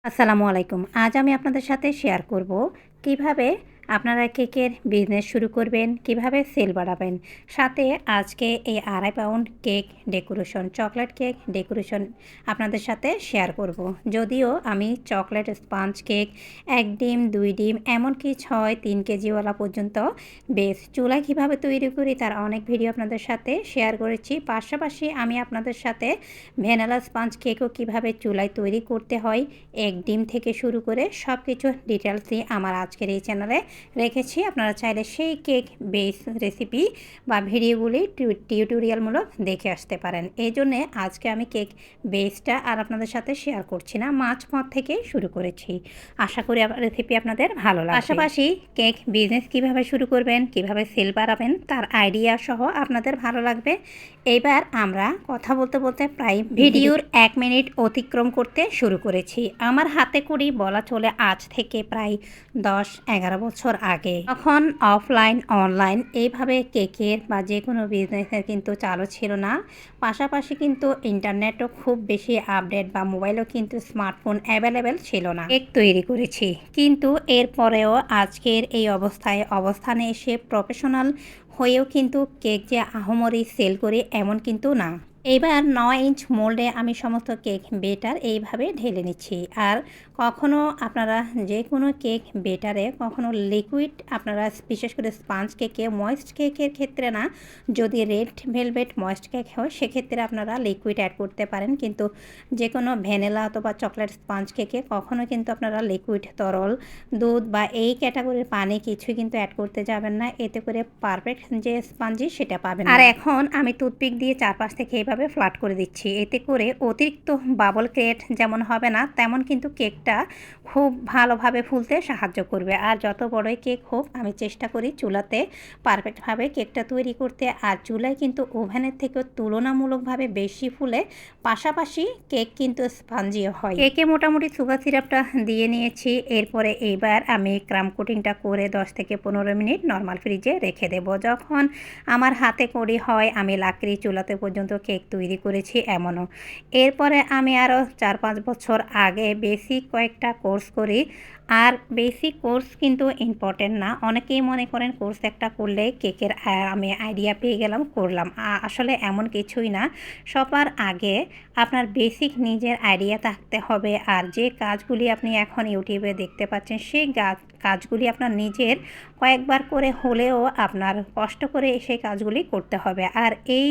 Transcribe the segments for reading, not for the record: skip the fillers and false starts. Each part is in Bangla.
আসসালামু আলাইকুম। আজ আমি আপনাদের সাথে শেয়ার করব কিভাবে আপনারা কেকের বিজনেস শুরু করবেন, কিভাবে সেল বাড়াবেন। সাথে আজকে এই ২.৫ pound cake decoration, chocolate cake decoration আপনাদের সাথে শেয়ার করব। যদিও আমি চকলেট স্পঞ্জ কেক ১ ডিম, ২ ডিম এমনকি ৬-৩ কেজিওয়ালা পর্যন্ত বেস চুলায় কীভাবে তৈরি করি তার অনেক ভিডিও আপনাদের সাথে শেয়ার করেছি। পাশাপাশি আমি আপনাদের সাথে ভ্যানিলা স্পঞ্জ কেকও কীভাবে চুলায় তৈরি করতে হয়, ১ ডিম থেকে শুরু করে সব কিছু ডিটেলসই আমার আজকের এই চ্যানেলে রেখেছি। আপনারা চাইলে সেই কেক বেস রেসিপি বা ভিডিওগুলি টিউটোরিয়ালমূলক দেখে আসতে পারেন। এই জন্যে আজকে আমি কেক বেসটা আর আপনাদের সাথে শেয়ার করছি না, মাঝপথ থেকে শুরু করেছি। আশা করি রেসিপি আপনাদের ভালো লাগবে। পাশাপাশি কেক বিজনেস কিভাবে শুরু করবেন, কিভাবে সেল বাড়াবেন তার আইডিয়া সহ আপনাদের ভালো লাগবে। এইবার আমরা কথা বলতে বলতে প্রায় ভিডিওর ১ মিনিট অতিক্রম করতে শুরু করেছি। আমার হাতে করি বলা চলে আজ থেকে প্রায় ১০-১১ বছর আগে। তখন অফলাইন অনলাইন এইভাবে কেকের বা যে কোনো বিজনেসের কিন্তু চালু ছিল না। পাশাপাশি কিন্তু ইন্টারনেটও খুব বেশি আপডেট বা মোবাইলও কিন্তু স্মার্টফোন অ্যাভেলেবেল ছিল না। কেক তৈরি করেছি, কিন্তু এরপরেও আজকের এই অবস্থানে এসে প্রফেশনাল হয়েও কিন্তু কেক যে আহামরি সেল করি এমন কিন্তু না। এইবার ৯ ইঞ্চ মোল্ডে আমি সমস্ত কেক বেটার এইভাবে ঢেলে নিচ্ছি। আর কখনও আপনারা যে কোনো কেক বেটারে কখনও লিকুইড আপনারা বিশেষ করে স্পঞ্জ কেকে, ময়েস্ট কেকের ক্ষেত্রে না, যদি রেড ভেলভেট ময়েস্ট কেক হয় সেক্ষেত্রে আপনারা লিকুইড অ্যাড করতে পারেন, কিন্তু যে কোনো ভ্যানিলা অথবা চকলেট স্পঞ্জ কেকে কখনও কিন্তু আপনারা লিকুইড তরল দুধ বা এই ক্যাটাগরির পানি কিছুই কিন্তু অ্যাড করতে যাবেন না, এতে করে পারফেক্ট যে স্পঞ্জি সেটা পাবেন। আর এখন আমি টুথপিক দিয়ে চারপাশ থেকে এইভাবে ফ্ল্যাট করে দিচ্ছি, এতে করে অতিরিক্ত বাবল ক্রিয়েট যেমন হবে না, তেমন কিন্তু কেকটা খুব ভালোভাবে ফুলতে সাহায্য করবে। আর যত বড়ই কেক হোক আমি চেষ্টা করি চুলাতে পারফেক্টভাবে কেকটা তৈরি করতে। আর চুলায় কিন্তু ওভেনের থেকেও তুলনামূলকভাবে বেশি ফুলে, পাশাপাশি কেক কিন্তু স্পঞ্জিও হয়। কেকে মোটামুটি সুগার সিরাপটা দিয়ে নিয়েছি। এরপরে এইবার আমি ক্রাম কোটিংটা করে ১০ থেকে ১৫ মিনিট নর্মাল ফ্রিজে রেখে দেব। যখন আমার হাতে করি হয় আমি লাকড়ি চুলাতে পর্যন্ত কেক তৈরি করেছি এমনও। এরপরে আমি আরও ৪-৫ বছর আগে বেসিক কয়েকটা কোর্স করি। আর বেসিক কোর্স কিন্তু ইম্পর্টেন্ট না, অনেকেই মনে করেন কোর্স একটা করলে কেকের আমি আইডিয়া পেয়ে গেলাম করলাম, আসলে এমন কিছুই না। সবার আগে আপনার বেসিক নিজের আইডিয়া থাকতে হবে। আর যে কাজগুলি আপনি এখন ইউটিউবে দেখতে পাচ্ছেন সেই কাজগুলি আপনার নিজের কয়েকবার করে হলেও আপনার কষ্ট করে সেই কাজগুলি করতে হবে। আর এই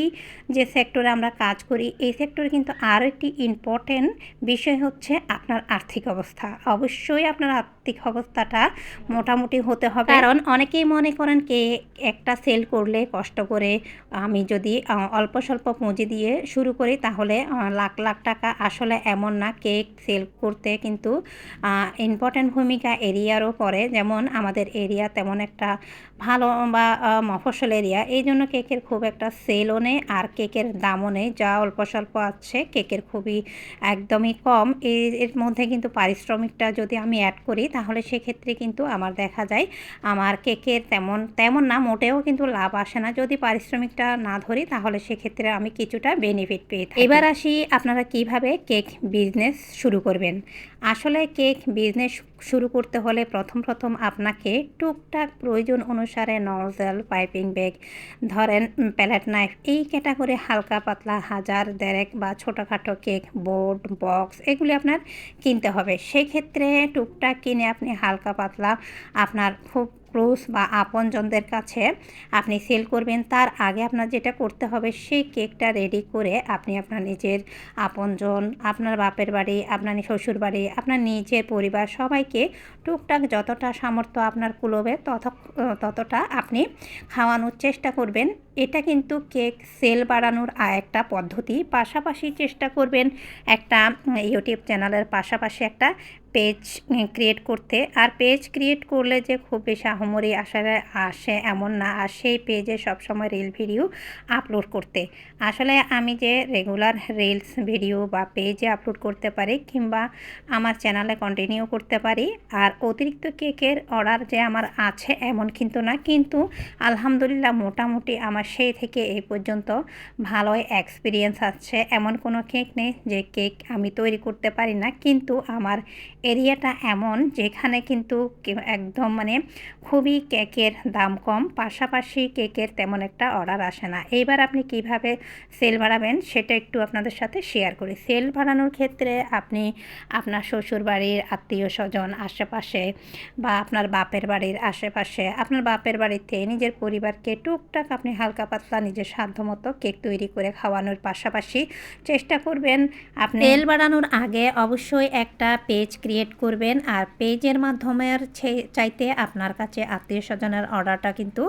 যে সেক্টরে আমরা কাজ করি এই সেক্টরে কিন্তু আরও একটি ইম্পর্টেন্ট বিষয় হচ্ছে আপনার আর্থিক অবস্থা। অবশ্যই আপনার আর্থিক অবস্থাটা মোটামুটি হতে হবে, কারণ অনেকেই মনে করেন একটা সেল করলে কষ্ট করে আমি যদি অল্প স্বল্প পুঁজি দিয়ে শুরু করি তাহলে লাখ লাখ টাকা, আসলে এমন না। কেক সেল করতে কিন্তু ইম্পর্টেন্ট ভূমিকা এরিয়ারও পড়ে, যেমন আমাদের এরিয়া তেমন একটা ভালো বা মফস্বল এরিয়া, এই জন্য কেকের খুব একটা সেলও নেই আর কেকের দামও নেই। যা অল্প স্বল্প আছে কেকের খুবই একদমই কম। এর মধ্যে কিন্তু পারিশ্রমিকটা যদি আমি অ্যাড করি তাহলে সেক্ষেত্রে কিন্তু আমার দেখা যায় আমার কেকের তেমন না, মোটেও কিন্তু লাভ আসে না। যদি পারিশ্রমিকটা না ধরি তাহলে সেক্ষেত্রে আমি কিছুটা বেনিফিট পেয়ে থাকি। এবার আসি আপনারা কিভাবে কেক বিজনেস শুরু করবেন। আসলে কেক বিজনেস শুরু করতে হলে প্রথম আপনাকে টুকটাক প্রয়োজন অনুসারে নজল, পাইপিং ব্যাগ, ধরেন প্যালেট নাইফ, এই ক্যাটাগরি হালকা পাতলা ১০০০, ১.৫ বা ছোটোখাটো কেক বোর্ড বক্স এগুলি আপনার কিনতে হবে। সেক্ষেত্রে টুকটাক কিনে আপনি হালকা পাতলা আপনার খুব ক্লোজ বা আপনজনদের কাছে আপনি সেল করবেন। তার আগে আপনার যেটা করতে হবে সেই কেকটা রেডি করে আপনি আপনার নিজের আপনজন, আপনার বাপের বাড়ি, আপনার শ্বশুর বাড়ি, আপনার নিজের পরিবার সবাইকে টুকটাক যতটা সামর্থ্য আপনার কুলোবে ততটা আপনি খাওয়ানোর চেষ্টা করবেন। এটা কিন্তু কেক সেল বাড়ানোর একটা পদ্ধতি। পাশাপাশি চেষ্টা করবেন একটা ইউটিউব চ্যানেলের পাশাপাশি একটা পেজ ক্রিয়েট করতে। আর পেজ ক্রিয়েট করলে যে খুব বেশি আহামরি আসে এমন না, আর সেই পেজে সবসময় রিল ভিডিও আপলোড করতে। আসলে আমি যে রেগুলার রিলস ভিডিও বা পেজে আপলোড করতে পারি কিংবা আমার চ্যানেলে কন্টিনিউ করতে পারি। আর অতিরিক্ত কেকের অর্ডার যে আমার আছে এমন কিন্তু না, কিন্তু আলহামদুলিল্লাহ মোটামুটি আমার আমার সেই থেকে এই পর্যন্ত ভালোই এক্সপিরিয়েন্স আছে। এমন কোনো কেক নেই যে কেক আমি তৈরি করতে পারি না, কিন্তু আমার এরিয়াটা এমন যেখানে কিন্তু একদম মানে খুবই কেকের দাম কম, পাশাপাশি কেকের তেমন একটা অর্ডার আসে না। এইবার আপনি কিভাবে সেল বাড়াবেন সেটা একটু আপনাদের সাথে শেয়ার করি। সেল বাড়ানোর ক্ষেত্রে আপনি আপনার শ্বশুরবাড়ির আত্মীয়স্বজন আশেপাশে বা আপনার বাপের বাড়ির আশেপাশে, আপনার বাপের বাড়িতে নিজের পরিবারকে টুকটাক আপনি হালকা পাতলা নিজের সাধ্যমতো কেক তৈরি করে খাওয়ানোর পাশাপাশি চেষ্টা করবেন আপনি সেল বাড়ানোর আগে অবশ্যই একটা পেজ ক্রিয়েট করবেন। আর পেজের মাধ্যমে চাইতে আপনার কাছে আত্মীয়স্বজনের অর্ডারটা কিন্তু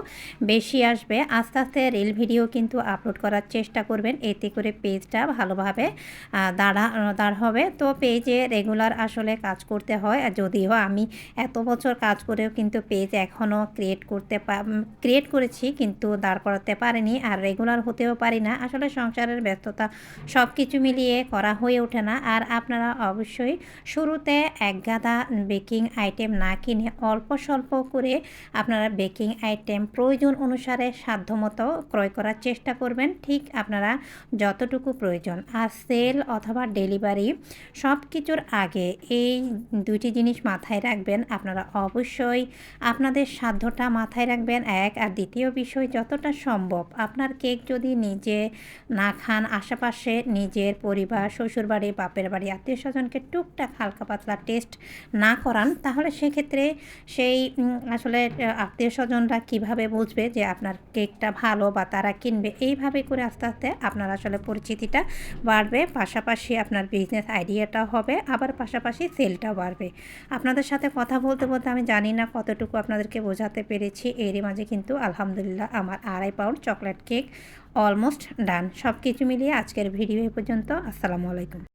বেশি আসবে। আস্তে আস্তে রিল ভিডিও কিন্তু আপলোড করার চেষ্টা করবেন, এতে করে পেজটা ভালোভাবে দাঁড় হবে। তো পেজে রেগুলার আসলে কাজ করতে হয়, যদিও আমি এত বছর কাজ করেও কিন্তু পেজ এখনও ক্রিয়েট করেছি কিন্তু দাঁড় করাতে পারিনি, আর রেগুলার হতেও পারি না। আসলে সংসারের ব্যস্ততা সব কিছু মিলিয়ে করা হয়ে ওঠে না। আর আপনারা অবশ্যই শুরুতে একগাদা বেকিং আইটেম না কিনে অল্প স্বল্প করে আপনারা বেকিং আইটেম প্রয়োজন অনুসারে সাধ্যমতো ক্রয় করার চেষ্টা করবেন, ঠিক আপনারা যতটুকু প্রয়োজন। আর সেল অথবা ডেলিভারি সব কিছুর আগে এই দুইটি জিনিস মাথায় রাখবেন। আপনারা অবশ্যই আপনাদের সাধ্যটা মাথায় রাখবেন এক, আর দ্বিতীয় বিষয় যতটা সম্ভব আপনার কেক যদি নিজে না খান, আশেপাশে নিজের পরিবার, শ্বশুরবাড়ি, বাপের বাড়ি, আত্মীয় স্বজনকে টুকটাক হালকা পাতলা টেস্ট না করান, তাহলে সেক্ষেত্রে সেই আসলে আত্মীয় স্বজনরা কীভাবে বুঝবে যে আপনার কেকটা ভালো বা তারা কিনবে। এইভাবে করে আস্তে আস্তে আপনার আসলে পরিচিতিটা বাড়বে, পাশাপাশি আপনার বিজনেস আইডিয়াটাও হবে, আবার পাশাপাশি সেলটাও বাড়বে। আপনাদের সাথে কথা বলতে বলতে আমি জানি না কতটুকু আপনাদেরকে বোঝাতে পেরেছি। এরই মাঝে কিন্তু আলহামদুলিল্লাহ আমার 2.5 pound chocolate cake almost done. সব কিছু মিলিয়ে আজকের ভিডিও এ পর্যন্ত। আসসালামু আলাইকুম।